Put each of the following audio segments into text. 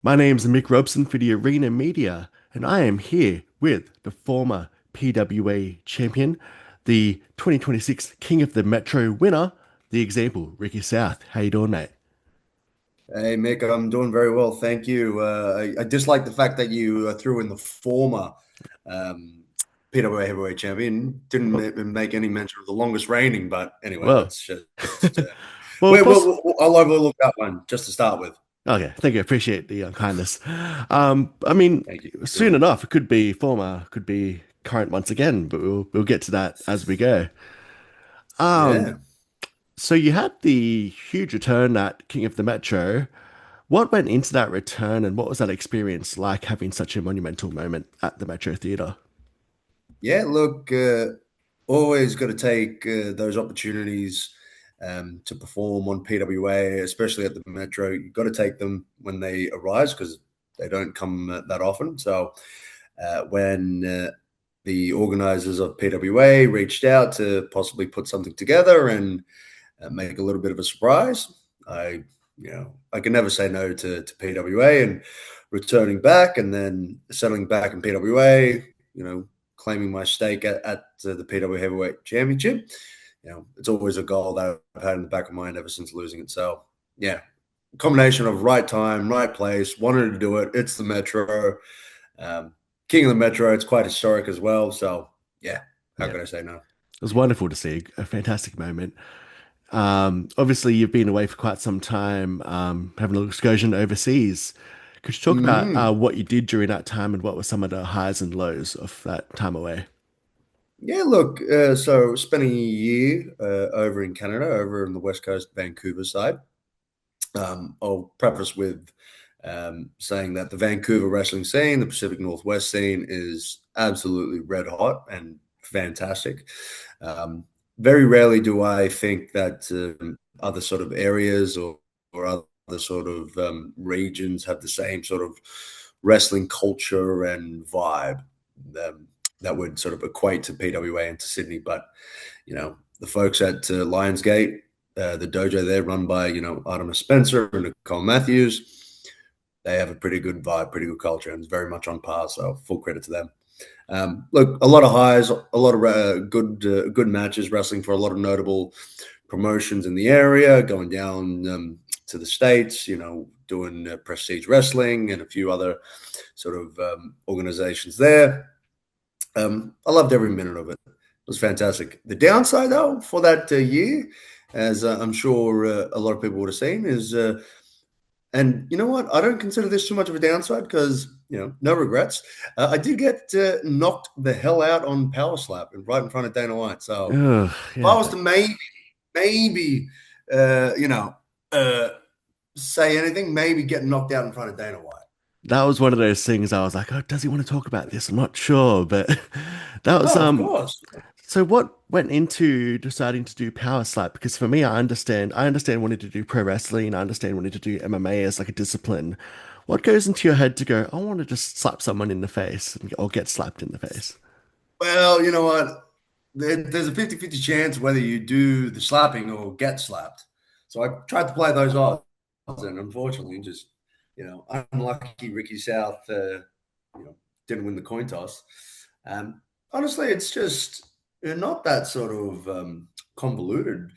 My name's Mick Robson for the Arena Media, and I am here with the former PWA champion, the 2026 King of the Metro winner, the example, Ricky South. How you doing, mate? Hey Mick, I'm doing very well, thank you. I dislike the fact that you threw in the former um, PWA Heavyweight Champion. Didn't Well, make any mention of the longest reigning, but anyway, well, that's just well, I'll overlook that one just to start with. okay, thank you. Appreciate the kindness. I mean, Thank you. soon enough, it could be former, could be current once again, but we'll get to that as we go. Um, Yeah. so you had the huge return at King of the Metro. What went into that return and what was that experience like having such a monumental moment at the Metro Theatre? Yeah, look, always got to take those opportunities to perform on PWA, especially at the Metro. You've got to take them when they arise because they don't come that often. So when the organizers of PWA reached out to possibly put something together and make a little bit of a surprise, I can never say no to PWA and returning back and then settling back in PWA, claiming my stake at the PWA Heavyweight Championship. It's always a goal that I've had in the back of my mind ever since losing it. So, yeah, combination of right time, right place, wanted to do it. It's the Metro, um, King of the Metro. It's quite historic as well. So, yeah, how Yeah, could I say no? it was wonderful to see, a fantastic moment. Obviously, you've been away for quite some time, having an excursion overseas. Could you talk about Mm. what you did during that time and what were some of the highs and lows of that time away? Yeah, look, so spending a year over in Canada, over in the West Coast, Vancouver side. I'll preface with saying that the Vancouver wrestling scene, the Pacific Northwest scene, is absolutely red hot and fantastic. Um, Very rarely do I think that other sort of areas or other sort of regions have the same sort of wrestling culture and vibe um, that would sort of equate to PWA and to Sydney. But the folks at Lionsgate, the dojo there, run by Artemis Spencer and Nicole Matthews, they have a pretty good vibe, pretty good culture, and it's very much on par. So full credit to them. Look, a lot of highs, a lot of good matches, wrestling for a lot of notable promotions in the area, going down to the States, doing Prestige Wrestling and a few other sort of organizations there. I loved every minute of it. It was fantastic. The downside, though, for that year, as I'm sure a lot of people would have seen, is and you know what? I don't consider this too much of a downside because no regrets. I did get knocked the hell out on Power Slap right in front of Dana White. So Ugh, if I yeah, was to maybe, uh, you know, uh, say anything, maybe get knocked out in front of Dana White. that was one of those things I was like, oh, does he want to talk about this? I'm not sure, but that was No, of course. so what went into deciding to do Power Slap? Because for me, I understand wanting to do pro wrestling, I understand wanting to do MMA as like a discipline. What goes into your head to go, I want to just slap someone in the face or get slapped in the face? Well, you know what? There's a 50-50 chance whether you do the slapping or get slapped. So I tried to play those odds, and unfortunately, just unlucky Ricky South, didn't win the coin toss. Um, Honestly, it's just not that sort of convoluted.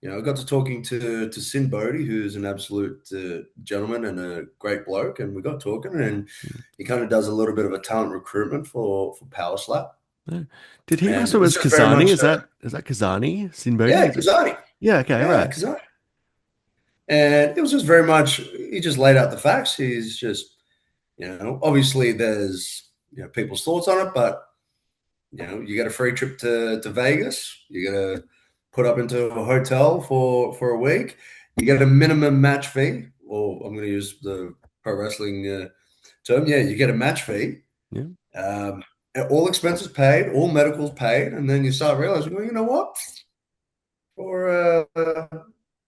I got to talking to Sin Bodie, who's an absolute gentleman and a great bloke, and we got talking, and he kind of does a little bit of a talent recruitment for Power Slap. No. Did he And wrestle it was as just very Kazani? much, Is that Kazani? Sinbodi? yeah, Is it? Kazani. Yeah, okay, Yeah, right. Kazani. And it was just very much, he just laid out the facts. He's just, obviously there's, people's thoughts on it, but, you get a free trip to Vegas. You got to put up into a hotel for a week. You get a minimum match fee, or I'm going to use the pro wrestling term. Yeah, you get a match fee. Yeah. Um, all expenses paid, all medicals paid. And then you start realizing, well, you know what? For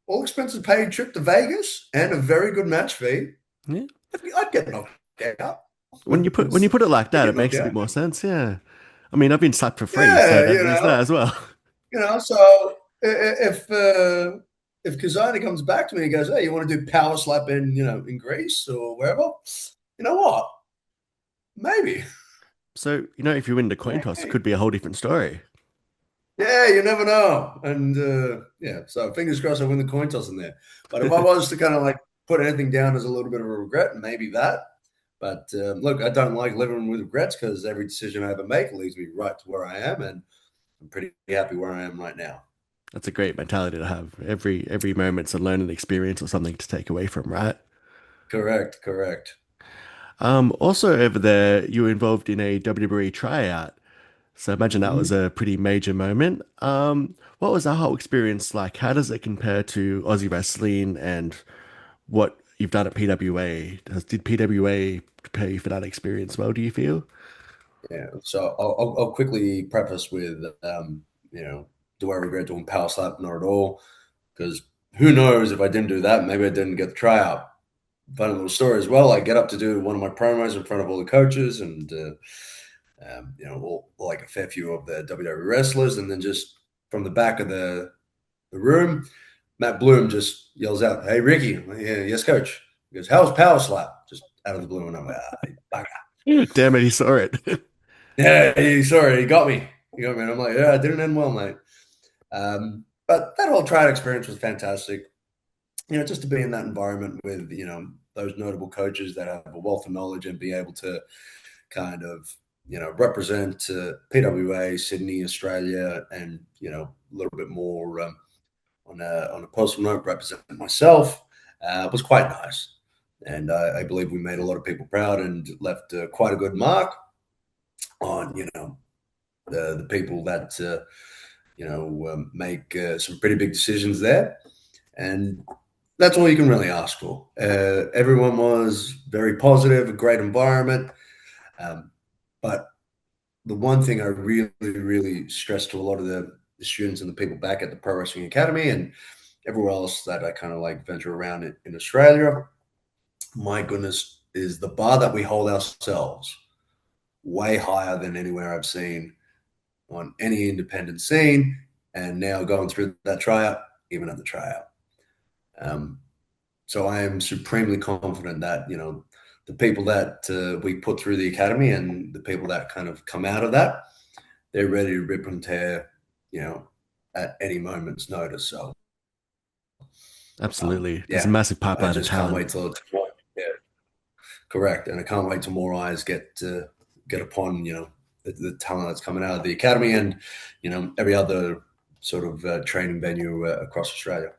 all expenses paid trip to Vegas and a very good match fee, Yeah. I'd get knocked out. When you put it like I'd that, get it knocked makes a bit out. more sense. Yeah. I mean, I've been slapped for free, so Yeah, there's that as well. so if if Kazani comes back to me and goes, "Hey, you want to do power slap in in Greece or wherever?" You know what? Maybe. So, if you win the coin toss, it Maybe. could be a whole different story. Yeah, you never know. And yeah, so fingers crossed I win the coin toss in there. But if I was to kind of like put anything down as a little bit of a regret, maybe that. But look, I don't like living with regrets because every decision I ever make leads me right to where I am, and I'm pretty happy where I am right now. That's a great mentality to have. Every moment's a learning experience or something to take away from, right? Correct, correct. Also over there, you were involved in a WWE tryout. So I imagine that was Mhm. a pretty major moment. What was that whole experience like? How does it compare to Aussie wrestling and what you've done at PWA? Did PWA prepare you for that experience well, do you feel? Yeah. So I'll quickly preface with, you know, do I regret doing power slap? Not at all, because who knows if I didn't do that, maybe I didn't get the tryout. Funny little story as well. I get up to do one of my promos in front of all the coaches and like a fair few of the WWE wrestlers, and then just from the back of the room, Matt Bloom just yells out, "Hey Ricky, yeah, yes coach." He goes, "How's power slap?" Just out of the blue, and I'm like, "Ah, bugger." Damn it, he saw it. Yeah, sorry, he got me. He got me. And I'm like, yeah, it didn't end well, mate. But that whole tryout experience was fantastic. Just to be in that environment with, those notable coaches that have a wealth of knowledge and be able to kind of, represent PWA, Sydney, Australia, and, a little bit more on a personal note, represent myself was quite nice. And I believe we made a lot of people proud and left quite a good mark on, the people that make some pretty big decisions there, and that's all you can really ask for. Everyone was very positive, a great environment, but the one thing I really, really stress to a lot of the students and the people back at the Pro Wrestling Academy and everywhere else that I kind of like venture around in Australia, my goodness, is the bar that we hold ourselves way higher than anywhere I've seen on any independent scene, and now going through that tryout, even at the tryout. Um, so I am supremely confident that the people that we put through the academy and the people that kind of come out of that, they're ready to rip and tear, you know, at any moment's notice. So Absolutely. There's a yeah, massive I pipeline of just can't talent. wait till it's yeah, correct, and I can't wait till more eyes get upon the talent that's coming out of the academy and every other sort of training venue across Australia.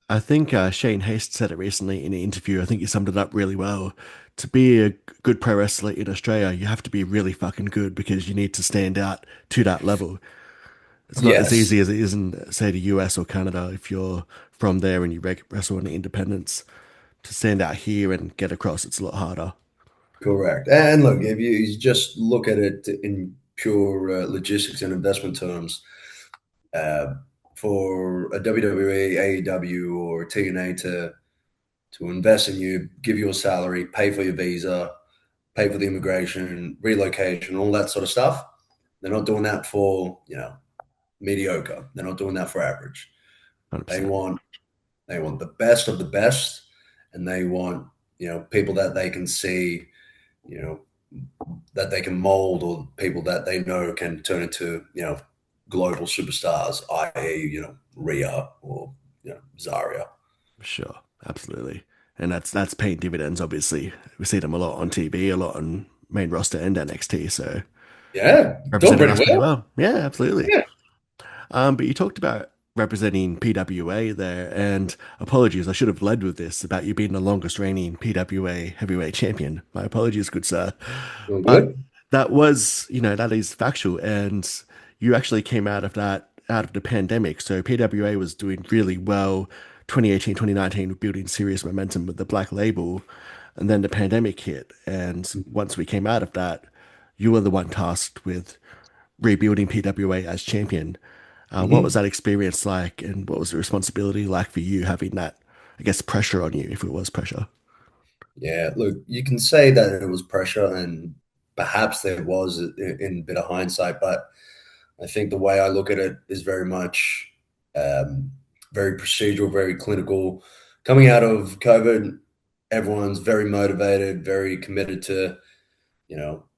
I think Shane Haste said it recently in an interview. I think he summed it up really well. To be a good pro wrestler in Australia, you have to be really fucking good because you need to stand out to that level. It's not as Yes, easy as it is in, say, the US or Canada if you're from there and you wrestle in the independents. To stand out here and get across, it's a lot harder. correct. And look, if you just look at it in pure logistics and investment terms, uh, for a WWE, AEW, or TNA to invest in you, give you a salary, pay for your visa, pay for the immigration, relocation, all that sort of stuff. They're not doing that for mediocre. They're not doing that for average. They 100%. want they want the best of the best, and they want people that they can see, you know, that they can mold, or people that they know can turn into global superstars, i.e., Rhea or Zaria. Sure. Absolutely. And that's paying dividends, obviously. We see them a lot on TV, a lot on main roster and NXT, so Yeah, doing representing pretty us pretty well. well. Yeah, absolutely. Yeah, But you talked about representing PWA there, and apologies, I should have led with this about you being the longest reigning PWA heavyweight champion. My apologies, good sir. doing But good. that was, that is factual, and you actually came out of that out of the pandemic. So PWA was doing really well 2018, 2019, building serious momentum with the black label, and then the pandemic hit. And once we came out of that, you were the one tasked with rebuilding PWA as champion. What was Mhm. that experience like, and what was the responsibility like for you having that, I guess, pressure on you, if it was pressure? Yeah, look, you can say that it was pressure, and perhaps there was in a bit of hindsight, but I think the way I look at it is very much, um, very procedural, very clinical. Coming out of COVID, everyone's very motivated, very committed to,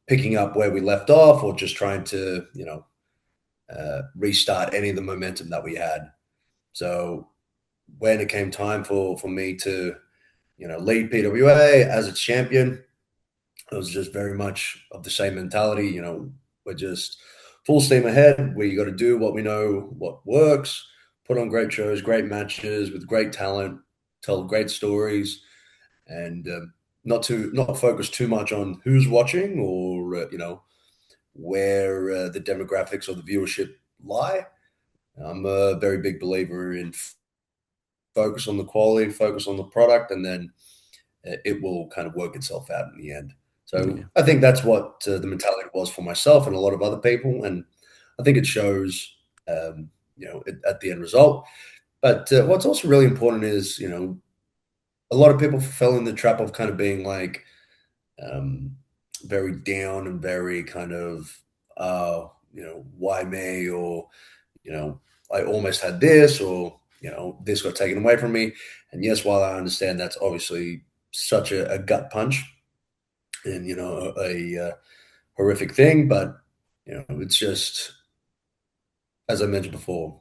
picking up where we left off or just trying to, restart any of the momentum that we had. So when it came time for me to, lead PWA as its champion, it was just very much of the same mentality. We're just full steam ahead. We got to do what we know, what works, put on great shows, great matches with great talent, tell great stories, and not focus too much on who's watching or where the demographics or the viewership lie. I'm a very big believer in focus on the quality, focus on the product, and then it will kind of work itself out in the end. So Yeah. I think that's what the mentality was for myself and a lot of other people, and I think it shows, at the end result. But what's also really important is, a lot of people fell in the trap of kind of being like um, very down and very kind of, why me? Or, I almost had this, or, this got taken away from me. And yes, while I understand that's obviously such a gut punch and, a horrific thing, but, it's just, as I mentioned before,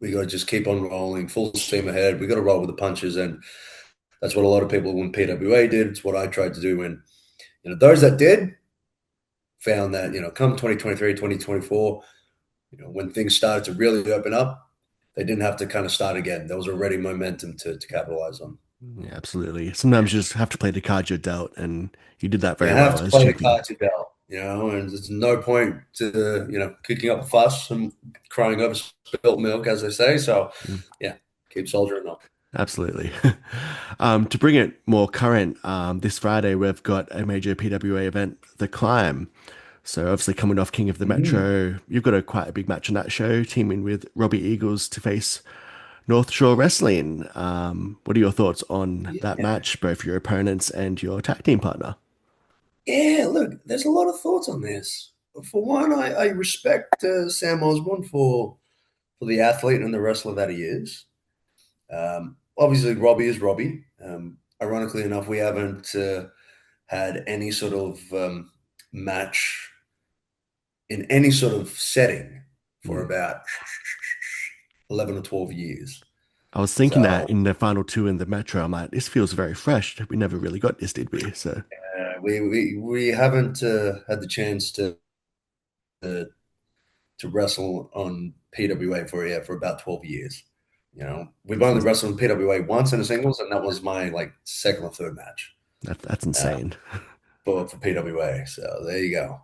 we got to just keep on rolling, full steam ahead. We got to roll with the punches. And that's what a lot of people in PWA did. It's what I tried to do. And, those that did found that, come 2023, 2024, when things started to really open up, they didn't have to kind of start again. There was already momentum to capitalize on. Yeah, absolutely. Sometimes you just have to play the cards you're dealt, and you did that You very have well to as play the champion. cards you dealt, and there's no point to, kicking up a fuss and crying over spilt milk, as they say. So, Mm, yeah, keep soldiering on. absolutely. To bring it more current, this Friday we've got a major PWA event, The Climb. So obviously coming off King of the Mm. Metro, you've got quite a big match on that show, teaming with Robbie Eagles to face North Shore Wrestling. What are your thoughts on that Yeah. match, both your opponents and your tag team partner? Yeah, look, there's a lot of thoughts on this. For one, I respect Sam Osborne for the athlete and the wrestler that he is. Obviously, Robbie is Robbie. Ironically enough, we haven't had any sort of match in any sort of setting for Mm. about 11 or 12 years. I was thinking that So in the final two in the Metro, I'm like, this feels very fresh. We never really got this, did we? So, we haven't had the chance uh, to wrestle on PWA for about 12 years. We've only wrestled in PWA once in a singles, and that was my like second or third match that's uh, insane. for PWA. So there you go.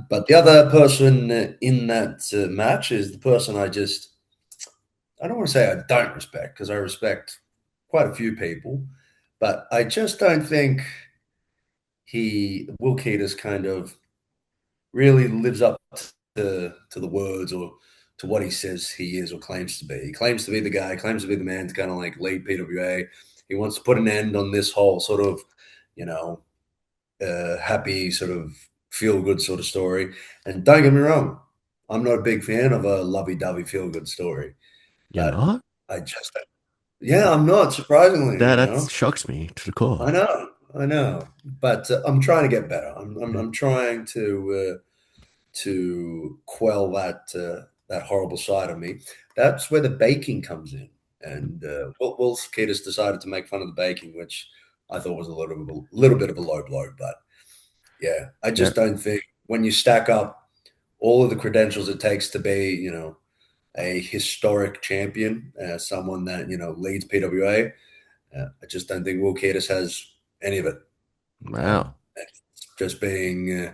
But the other person in that match is the person I don't want to say I don't respect because I respect quite a few people, but I just don't think Will Kiedis kind of really lives up to the words or to what he says he is or claims to be. He claims to be the guy, claims to be the man to kind of like lead PWA. He wants to put an end on this whole sort of, you know, happy sort of feel good sort of story. And don't get me wrong, I'm not a big fan of a lovey dovey feel good story, You're but not? I just, yeah, I'm not surprisingly, That shocks me to the core. I know, but I'm trying to get better. Yeah. I'm trying to quell that horrible side of me. That's where the baking comes in. And Will Kiedis decided to make fun of the baking, which I thought was a little bit of a low blow. But yeah, I Yeah. just don't think when you stack up all of the credentials it takes to be, a historic champion, someone that leads PWA. I just don't think Will Kiedis has any of it. Wow. Just being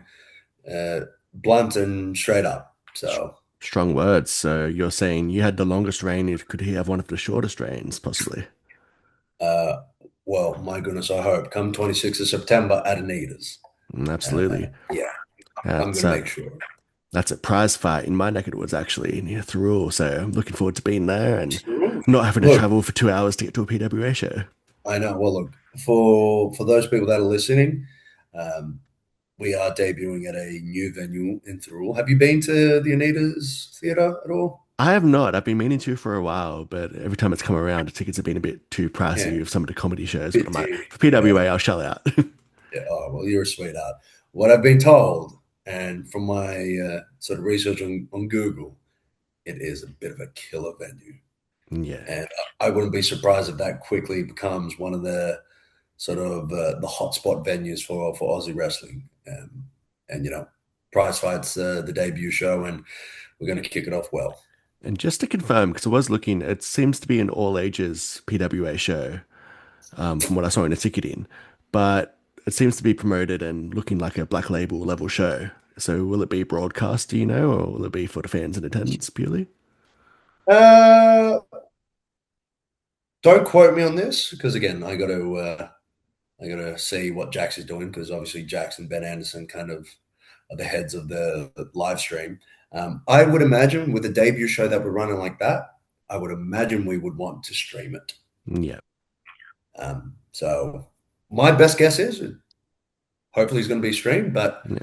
blunt and straight up. S- So. Strong words. So you're saying you had the longest reign. Could he have one of the shortest reigns, possibly? Uh, well, my goodness, I hope come 26th of September at Anita's. Absolutely. Yeah, I'm That's going to uh, make sure. that's a prize fight in my neck of the woods, actually, near Thurrool. So I'm looking forward to being there and Sure. not having to Look, travel for 2 hours to get to a PWA show. I know. Well, look for those people that are listening, um, we are debuting at a new venue in Thurrool. Have you been to the Anita's Theatre at all? I have not. I've been meaning to for a while, but every time it's come around, the tickets have been a bit too Yeah, pricey with some of the comedy shows. But bit I'm like, deep. for Yeah, PWA, I'll shell out. yeah. Oh well, you're a sweetheart. What I've been told, and from my sort of research on Google, it is a bit of a killer venue. Yeah. And I wouldn't be surprised if that quickly becomes one of the sort of the hotspot venues for Aussie wrestling. And Prize Fight's the debut show, and we're going to kick it off well. And just to confirm, because I was looking, it seems to be an all ages PWA show, from what I saw in the ticketing, but it seems to be promoted and looking like a black label level show. So will it be broadcast, do you know, or will it be for the fans in attendance purely? Uh, don't quote me on this because again, I got to see what Jax is doing because obviously Jax and Ben Anderson kind of are the heads of the live stream. I would imagine with a debut show that we're running like that, I would imagine we would want to stream it. Yeah. So my best guess is hopefully it's going to be streamed, but Yeah.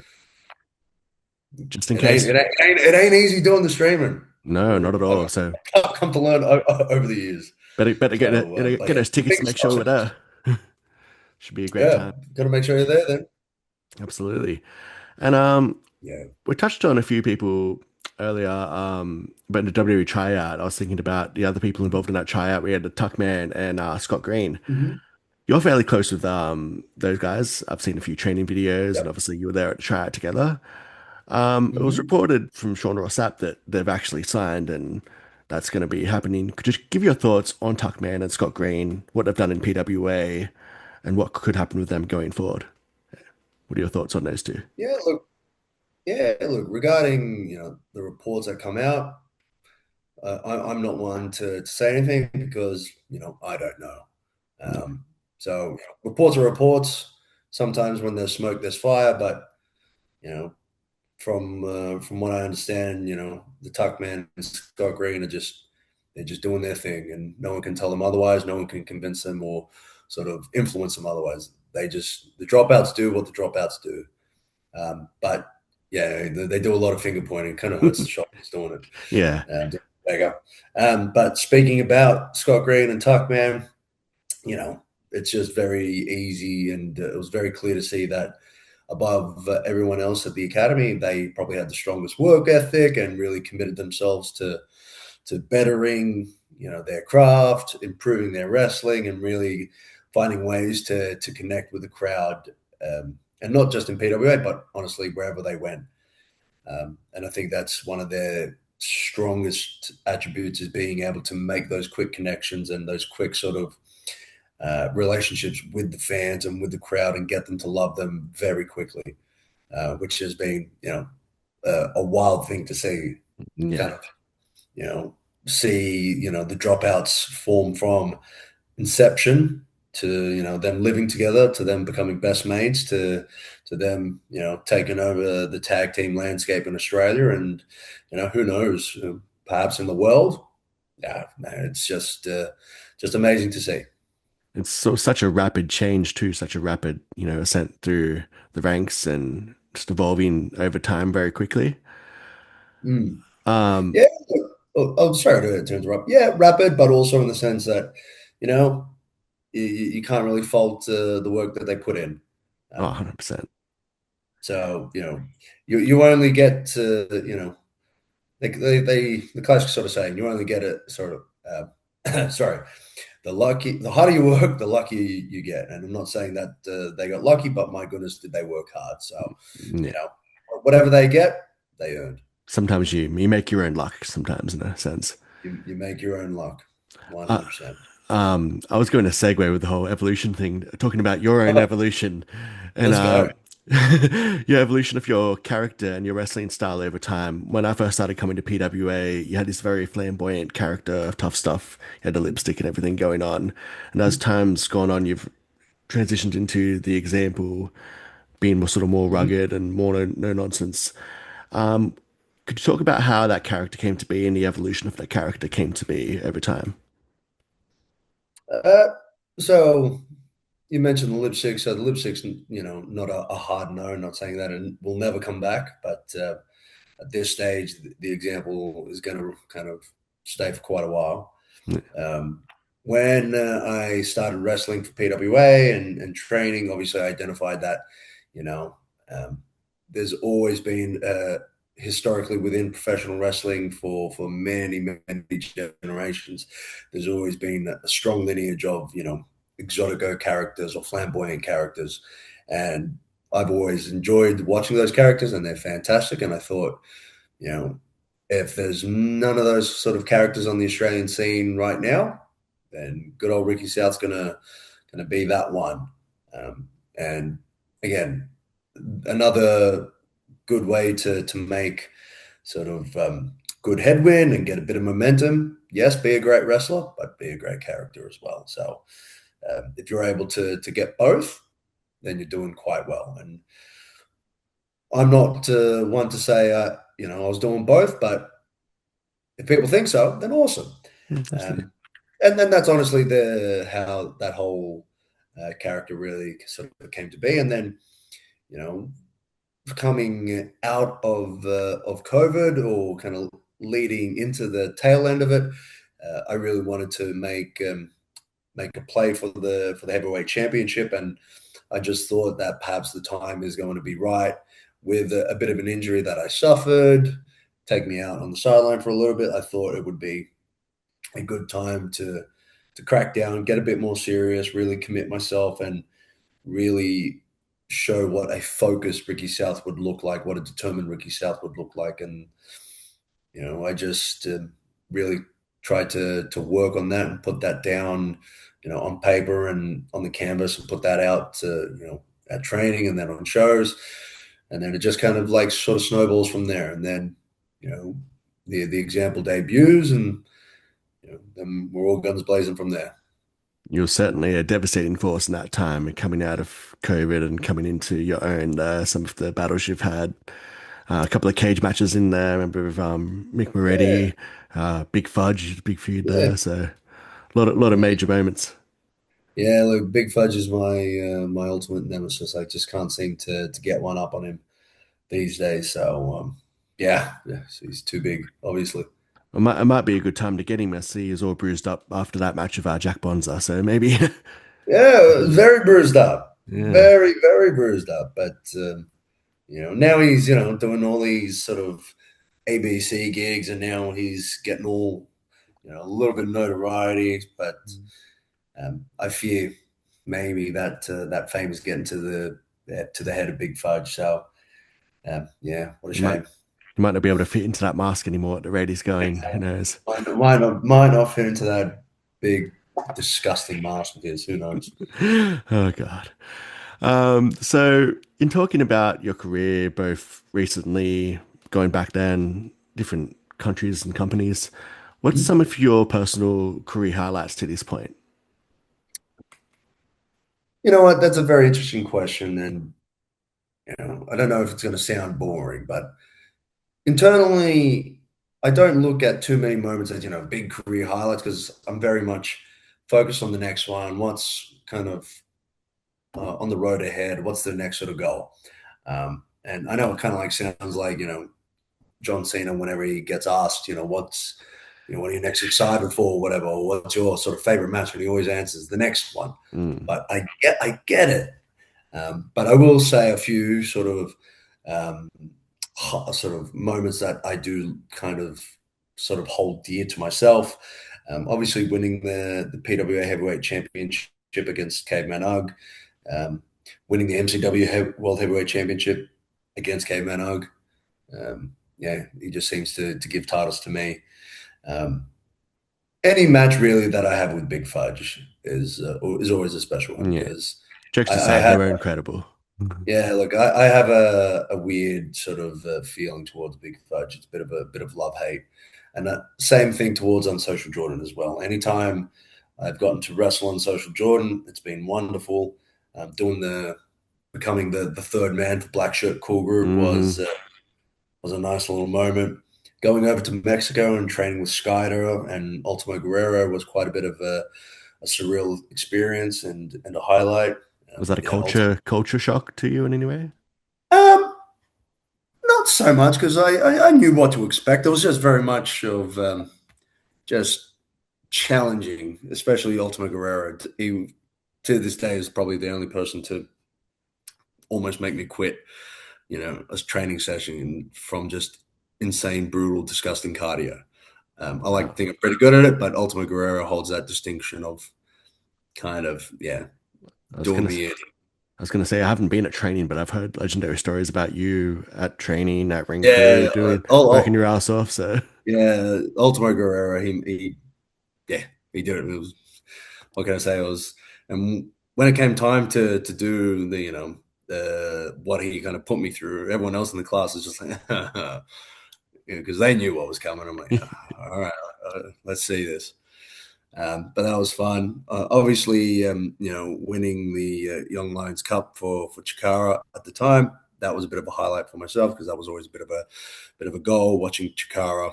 Just in it ain't case. it ain't, it ain't easy doing the streaming. No, not at all. So I've come to learn over the years. better So, but get yeah, those tickets to fingers make sure crossed. we're there. Should be a great Yeah, time. got to make sure you're there then. Absolutely. And Yeah. we touched on a few people earlier, but in the WWE tryout, I was thinking about the other people involved in that tryout. We had the Tuckman and Scott Green. Mhm. You're fairly close with those guys. I've seen a few training videos, and Yep. obviously you were there at the tryout together. It was Mhm. reported from Sean Ross Sapp that they've actually signed, and that's going to be happening. Could you give your thoughts on Tuckman and Scott Green, what they've done in PWA, and what could happen with them going forward? What are your thoughts on those two? Yeah. Look. Yeah. Look. Regarding the reports that come out, I'm not one to say anything because I don't know. Yeah. So reports are reports. Sometimes when there's smoke, there's fire. But you know, from what I understand, the Tuckman and Scott Green are just they're just doing their thing, and no one can tell them otherwise. No one can convince them or sort of influence them otherwise. The dropouts do what the dropouts do. But yeah, they do a lot of finger pointing. Kind of hurts the shop who's doing it. Yeah. There you go. But speaking about Scott Green and Tuckman, you know, it's just very easy, and it was very clear to see that above everyone else at the academy, they probably had the strongest work ethic and really committed themselves to bettering, their craft, improving their wrestling, and really finding ways to connect with the crowd, and not just in PWA, but honestly wherever they went. And I think that's one of their strongest attributes is being able to make those quick connections and those quick sort of relationships with the fans and with the crowd and get them to love them very quickly, which has been, a wild thing to see. Kind Yeah. of, you know, see, the dropouts form from inception to them living together to them becoming best mates to them taking over the tag team landscape in Australia and who knows perhaps in the world. Yeah, man, it's just amazing to see. It's such a rapid change too, such a rapid, ascent through the ranks and just evolving over time very quickly. Mm. Um, Yeah. Oh, sorry to interrupt. Yeah, rapid, but also in the sense that, you know, you can't really fault the work that they put in. oh, Um, 100%. so, you only get to, the classic sort of saying, you only get it sort of, sorry, the harder you work, the luckier you get. And I'm not saying that they got lucky, but my goodness, did they work hard. So, you Yeah. know, whatever they get, they earned. Sometimes you make your own luck sometimes in a sense. You make your own luck, Uh, 100%. I was going to segue with the whole evolution thing, talking about your own evolution and Let's go. your evolution of your character and your wrestling style over time. When I first started coming to PWA, you had this very flamboyant character, tough stuff. You had the lipstick and everything going on. And as time's gone on, you've transitioned into the example, being more sort of more Mhm. rugged and more no nonsense. Could you talk about how that character came to be and the evolution of that character came to be over time? Uh, so you mentioned the lipstick. So the lipstick's, not a hard no. Not saying that it will never come back, but at this stage, the example is going to kind of stay for quite a while. Um, when I started wrestling for PWA and training, obviously I identified that, you know, um, there's always been historically within professional wrestling for many, many generations, there's always been a strong lineage of, exotico characters or flamboyant characters. And I've always enjoyed watching those characters and they're fantastic. And I thought, you know, if there's none of those sort of characters on the Australian scene right now, then good old Ricky South's gonna be that one. And again, another good way to make sort of good headwind and get a bit of momentum. Yes, be a great wrestler, but be a great character as well. So if you're able to get both, then you're doing quite well. And I'm not one to say I was doing both, but if people think so, then awesome. Yeah, definitely. Um, and then that's honestly the how that whole character really sort of came to be. And then, you know, coming out of COVID or kind of leading into the tail end of it, I really wanted to make a play for the heavyweight championship, and I just thought that perhaps the time is going to be right with a bit of an injury that I suffered, take me out on the sideline for a little bit. I thought it would be a good time to crack down, get a bit more serious, really commit myself, and really show what a focused Ricky South would look like, what a determined Ricky South would look like. And I just really tried to work on that and put that down, on paper and on the canvas, and put that out to, at training and then on shows. And then it just kind of like sort of snowballs from there. And then, the example debuts, and then we're all guns blazing from there. You're certainly a devastating force in that time, and coming out of COVID and coming into your own, some of the battles you've had. A couple of cage matches in there. I remember with Mick Yeah, Moretti, Big Fudge, big feud yeah, there. So a lot of major moments. yeah. Look, Big Fudge is my ultimate nemesis. I just can't seem to get one up on him these days. So yeah, so he's too big, obviously. It might be a good time to get him. I see he's all bruised up after that match of Jack Bonza. So maybe, Yeah, very bruised up, yeah. very very bruised up. But now he's doing all these sort of ABC gigs, and now he's getting all a little bit of notoriety. But I fear maybe that fame is getting to the head of Big Fudge. So yeah, what a You might shame. you might not be able to fit into that mask anymore at the rate he's going. Who knows? Might not fit into that big, disgusting mask of his. Who knows? Oh God. So in talking about your career, both recently, going back then, different countries and companies, what's Mhm. some of your personal career highlights to this point? You know what? That's a very interesting question, and I don't know if it's going to sound boring, but internally, I don't look at too many moments as big career highlights because I'm very much focused on the next one. What's kind of on the road ahead? What's the next sort of goal? And I know it kind of like sounds like John Cena whenever he gets asked, what are you next excited for, or whatever, or what's your sort of favorite match, and he always answers the next one. Mm, But I get it. But I will say a few um, sort of moments that I do kind of sort of hold dear to myself. Obviously, winning the PWA Heavyweight Championship against Caveman Ugg, um, winning the MCW World Heavyweight Championship against Caveman Ugg. Yeah, he just seems to give titles to me. Um, any match really that I have with Big Fudge is always a special one yeah. because Jokes I aside, have. they're incredible. Yeah, look, I have a weird sort of feeling towards Big Fudge. It's a bit of love hate, and same thing towards Unsocial Jordan as well. Anytime I've gotten to wrestle on Social Jordan, it's been wonderful. Doing the becoming the third man for Black Shirt Cool Group Hmm. was a nice little moment. Going over to Mexico and training with Skyder and Ultimo Guerrero was quite a bit of a surreal experience and a highlight. Was that a Yeah, culture shock to you in any way? Um, not so much because I knew what to expect. It was just very much of just challenging, especially Ultimate Guerrero. He, to this day, is probably the only person to almost make me quit, a training session from just insane, brutal, disgusting cardio. I like to Wow. think I'm pretty good at it, but Ultimate Guerrero holds that distinction of kind of, I was doing gonna me in. I was gonna say I haven't been at training, but I've heard legendary stories about you at training at ring crew Yeah, doing working oh, your ass off. So yeah, Ultimate Guerrero, yeah, he did it. It was, what can I say? It was, and when it came time to do the, what he kind of put me through, everyone else in the class was just like, because they knew what was coming. I'm like, all right, let's see this. But that was fun. Obviously, winning the Young Lions Cup for Chikara at the time, that was a bit of a highlight for myself because that was always a bit of a goal. Watching Chikara,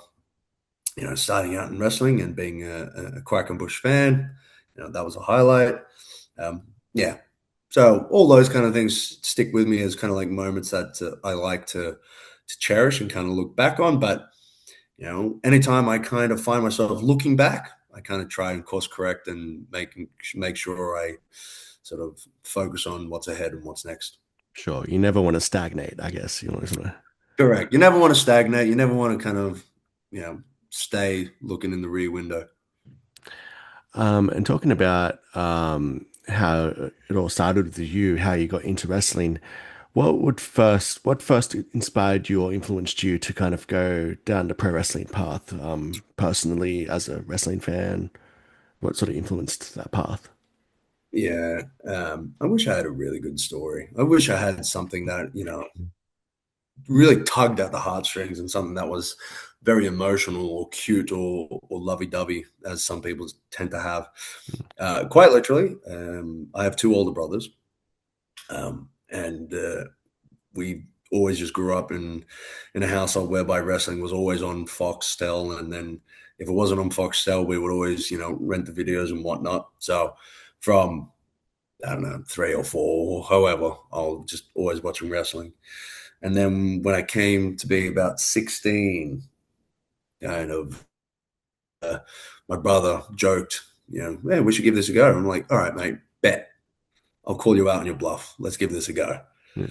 starting out in wrestling and being a Quackenbush fan, that was a highlight. Yeah, so all those kind of things stick with me as kind of like moments that I like to cherish and kind of look back on. But anytime I kind of find myself looking back, I kind of try and course correct and make sure I sort of focus on what's ahead and what's next. sure, you never want to stagnate, I guess. You always want to. Correct. You never want to stagnate. You never want to kind of, stay looking in the rear window. And talking about how it all started with you, how you got into wrestling, what first inspired you or influenced you to kind of go down the pro wrestling path? Personally, as a wrestling fan, what sort of influenced that path? Yeah. I wish I had a really good story. I wish I had something that, really tugged at the heartstrings and something that was very emotional or cute or lovey-dovey, as some people tend to have. Quite literally, I have two older brothers, and we always just grew up in a household whereby wrestling was always on Foxtel, and then if it wasn't on Foxtel, we would always, rent the videos and whatnot. So from I don't know, 3 or 4, or however, I'll just always watching wrestling. And then when I came to be about 16, kind of, my brother joked, hey, we should give this a go. I'm like, all right, mate, bet. I'll call you out on your bluff. Let's give this a go. Yeah.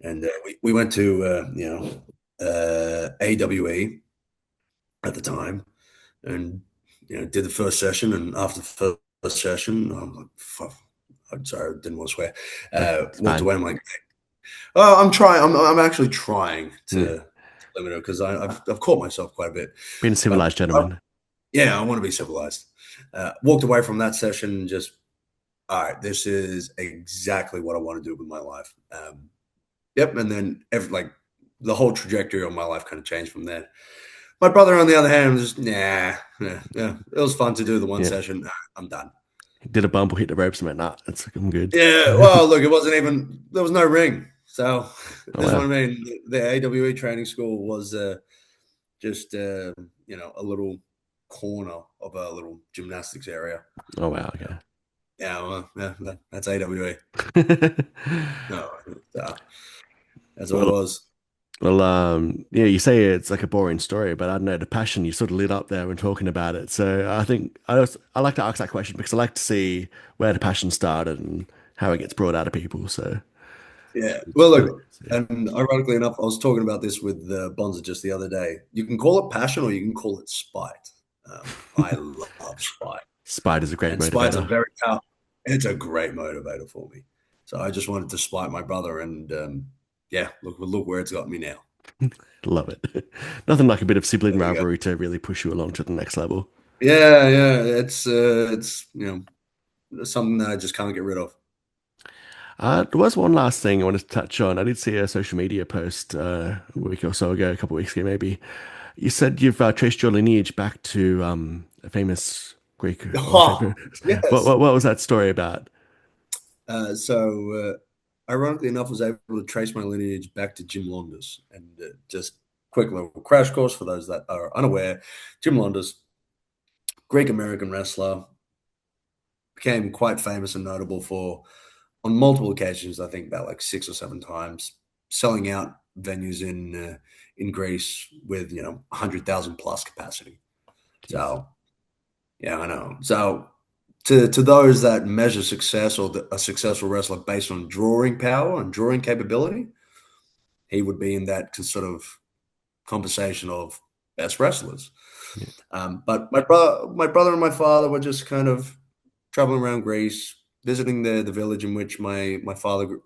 And we went to, AWE at the time and, did the first session. And after the first session, I'm like, fuck, I'm sorry, I didn't want to swear. It's Walked fine. away. I'm like, oh, I'm trying. I'm actually trying Yeah. to limit it because I've caught myself quite a bit. Being a But civilized gentleman. yeah, I want to be civilized. Walked away from that session and just, all right, this is exactly what I want to do with my life. Yep. And then the whole trajectory of my life kind of changed from there. My brother, on the other hand, was just, nah, yeah. It was fun to do the one Yeah. session. Nah, I'm done. Did a bumble hit the ropes and went, nah, it's I'm good. Yeah, well, look, it wasn't even there was no ring, so Oh this is what wow. I mean. The AWE training school was just a little corner of a little gymnastics area. Oh wow, okay. Yeah, well, yeah, that's AWE. No, that's what it Well, was. yeah, you say it's like a boring story, but I don't know, the passion you sort of lit up there when talking about it. So I think I like to ask that question because I like to see where the passion started and how it gets brought out of people. So Yeah. it's Well, really look, good to see. and ironically enough, I was talking about this with Bonza just the other day. You can call it passion or you can call it spite. I love spite. Spider's a great And spite's a motivator. very powerful, it's a great motivator for me. So I just wanted to spite my brother, and yeah, look where it's got me now. Love it. Nothing like a bit of sibling There you go. rivalry to really push you along to the next level. Yeah, yeah, it's something that I just can't get rid of. There was one last thing I wanted to touch on. I did see a social media post a week or so ago, a couple of weeks ago maybe. You said you've traced your lineage back to a famous Greek or Oh, famous. What, yes. what what was that story about? Ironically enough, I was able to trace my lineage back to Jim Londos, and just quick little crash course for those that are unaware. Jim Londos, Greek American wrestler, became quite famous and notable for on multiple occasions. I think about like 6 or 7 times, selling out. venues in Greece with 100,000 plus capacity. Jeez. So yeah, I know. So to those that measure success or a successful wrestler based on drawing power and drawing capability, he would be in that sort of conversation of best wrestlers. Yeah. But my brother and my father were just kind of traveling around Greece, visiting the village in which my father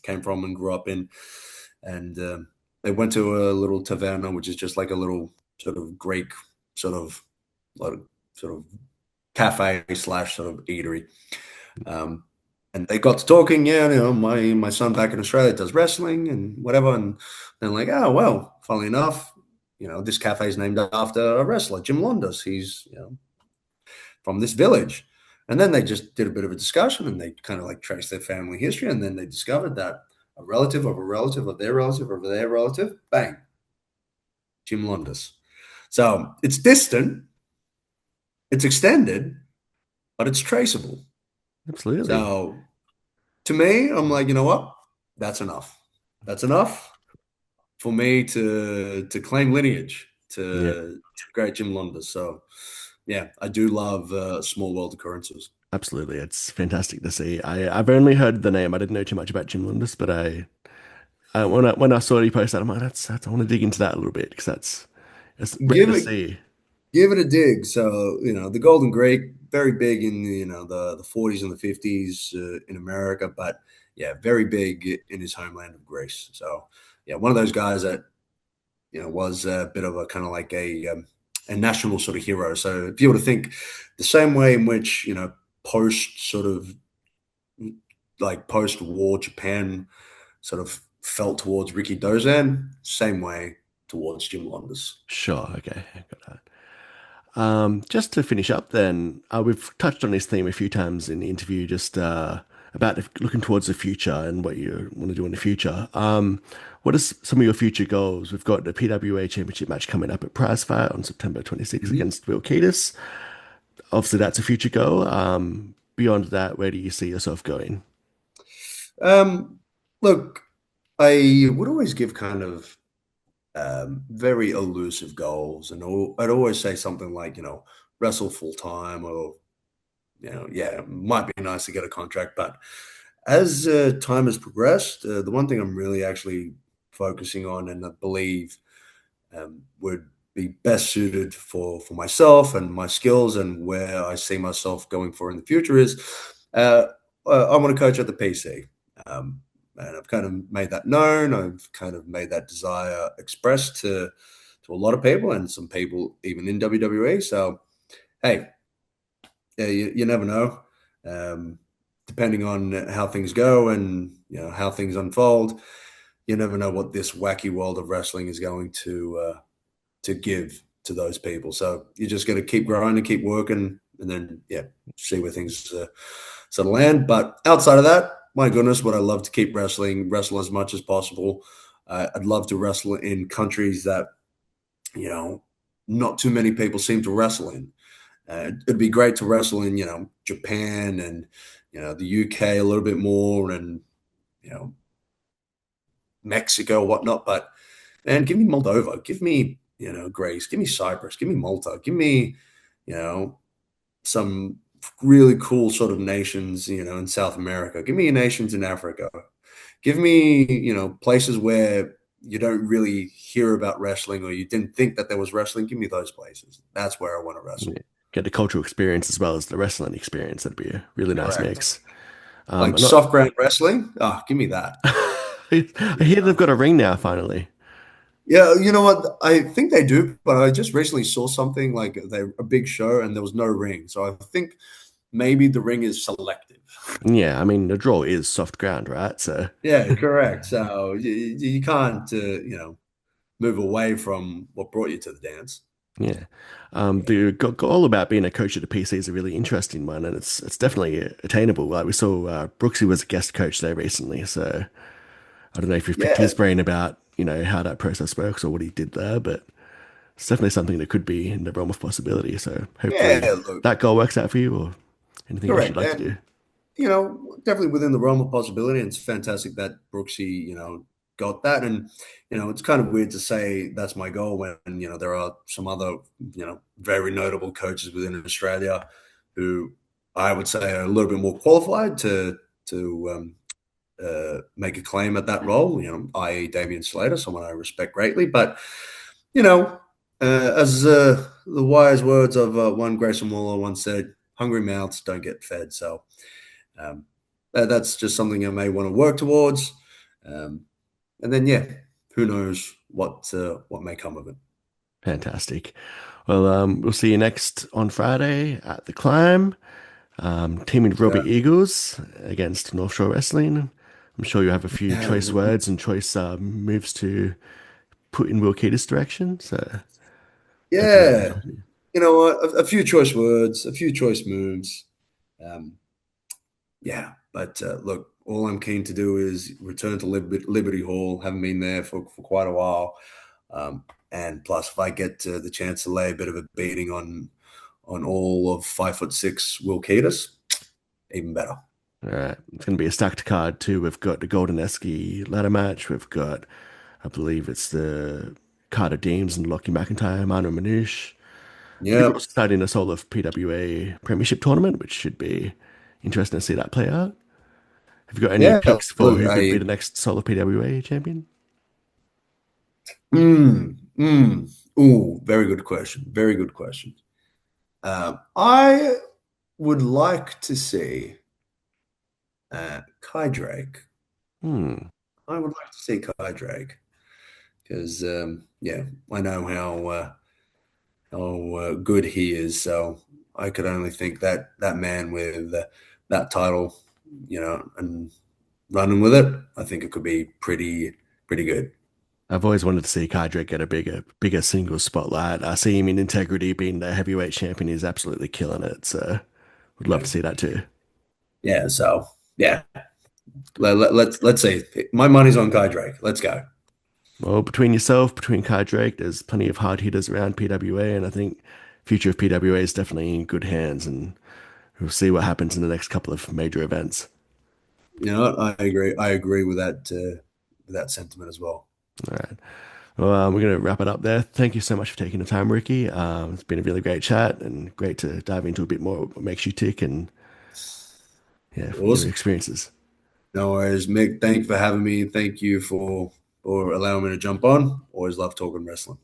came from and grew up in, and they went to a little taverna, which is just like a little sort of Greek sort of lot of sort of cafe slash sort of eatery. Um, and they got to talking. Yeah, my son back in Australia does wrestling and whatever. And then like, oh well, funnily enough, this cafe is named after a wrestler, Jim Londos. He's from this village. And then they just did a bit of a discussion and they kind of like traced their family history. And then they discovered that a relative of a relative of their relative of their relative, bang, Jim Londos. So it's distant, it's extended, but it's traceable. Absolutely. So to me, I'm like, you know what? That's enough. That's enough for me to claim lineage Yeah. to great Jim Londos. So yeah, I do love small world occurrences. Absolutely. It's fantastic to see. I've only heard the name. I didn't know too much about Jim Lundis, but when I saw he posted that, I'm like, that's I want to dig into that a little bit because it's rare Give to it see. give it a dig. So the Golden Greek, very big in the 40s and the 50s in America, but yeah, very big in his homeland of Greece. So yeah, one of those guys that was a bit of a kind of like a national sort of hero. So if you were to think the same way in which post sort of like post war Japan sort of felt towards Ricky Dozan, same way towards Jim Londos. Sure. Okay. I got that. Just to finish up, then we've touched on this theme a few times in the interview, just about looking towards the future and what you want to do in the future. What are some of your future goals? We've got the PWA Championship match coming up at Prize Fight on September 26th Mhm. against Will Kiedis. Obviously, that's a future goal. Beyond that, where do you see yourself going? Um, Look, I would always give kind of very elusive goals, and I'd always say something like, wrestle full time, or yeah, it might be nice to get a contract. But as time has progressed, the one thing I'm really actually focusing on, and I believe would be best suited for myself and my skills and where I see myself going for in the future is uh, I want to coach at the PC. Um, and I've kind of made that known. I've kind of made that desire expressed to a lot of people and some people even in WWE. So, hey, yeah, you never know. Um, Depending on how things go and how things unfold, you never know what this wacky world of wrestling is going to give to those people. So you just got to keep growing and keep working, and then yeah, see where things sort of land. But outside of that, my goodness, would I love to keep wrestle as much as possible. I'd love to wrestle in countries that you know not too many people seem to wrestle in. It'd be great to wrestle in Japan and the UK a little bit more, and you know Mexico, whatnot. But man, give me Moldova, give me Greece, give me Cyprus, give me Malta, give me you know some really cool sort of nations in South America. Give me nations in Africa. Give me places where you don't really hear about wrestling or you didn't think that there was wrestling. Give me those places. That's where I want to Yeah. wrestle. Get the cultural experience as well as the wrestling experience. That'd be a really nice Correct. mix. Like I'm not. soft ground wrestling. Ah, give me that. I You hear they've know? got a ring now, finally. Yeah, you know what? I think they do, but I just recently saw something like a big show and there was no ring. So I think maybe the ring is selective. Yeah, I mean the draw is soft ground, right? So Yeah, correct. So you can't, move away from what brought you to the dance. yeah, the goal about being a coach at the PC is a really interesting one, and it's definitely attainable. Like we saw, Brooksy was a guest coach there recently, so I don't know if you've picked Yeah, his brain about how that process works or what he did there, but it's definitely something that could be in the realm of possibility. So hopefully yeah, look, that goal works out for you, or anything else you'd correct. like to And, do. definitely within the realm of possibility. And it's fantastic that Brooksy, got that. And it's kind of weird to say that's my goal when there are some other very notable coaches within Australia who I would say are a little bit more qualified to make a claim at that role. I.e. Damian Slater, someone I respect greatly, but you know. As the wise words of one Grayson Waller once said, hungry mouths don't get fed. So um, that's just something I may want to work towards. Um, and then, yeah, who knows what may come of it. Fantastic. Well, we'll see you next on Friday at the Climb. Teaming Robbie Yeah, Eagles against North Shore Wrestling. I'm sure you have a few yeah, choice words and choice moves to put in Will Kiedis' direction. So hopefully that goes yeah. well for you. You know what? A few choice words, a few choice moves. Um, yeah, but look, all I'm keen to do is return to Liberty Hall. Haven't been there for quite a while. And plus, if I get the chance to lay a bit of a beating on all of 5'6" Will Kiedis, even better. All right. It's going to be a stacked card too. We've got the Golden Esky ladder match. We've got, I believe it's the Carter Deems and Lockie McIntyre, Manu Manouche. I think we're Yep. also starting a sort of PWA Premiership tournament, which should be interesting to see that play out. Have you got any Yeah. picks for Look, who could be the next solo PWA champion? mm, mm, ooh, very good question. Very good question. I would like to see Kai Drake. Hmm. I would like to see Kai Drake because, yeah, I know how good he is. So I could only think that that man with that title, and running with it, I think it could be pretty good. I've always wanted to see Kydrick get a bigger single spotlight. I see him in Integrity being the heavyweight champion. He's absolutely killing it. So would love Yeah. to see that too. Yeah. So yeah, let's see. My money's on Kai Drake. Let's go. Well, between yourself, between Kydrick, there's plenty of hard hitters around PWA, and I think future of PWA is definitely in good hands, and we'll see what happens in the next couple of major events. I agree. I agree with that sentiment as well. All right. Well, we're going to wrap it up there. Thank you so much for taking the time, Ricky. It's been a really great chat and great to dive into a bit more what makes you tick and yeah, your Awesome. experiences. No worries, Mick. Thank you for having me. Thank you for allowing me to jump on. Always love talking wrestling.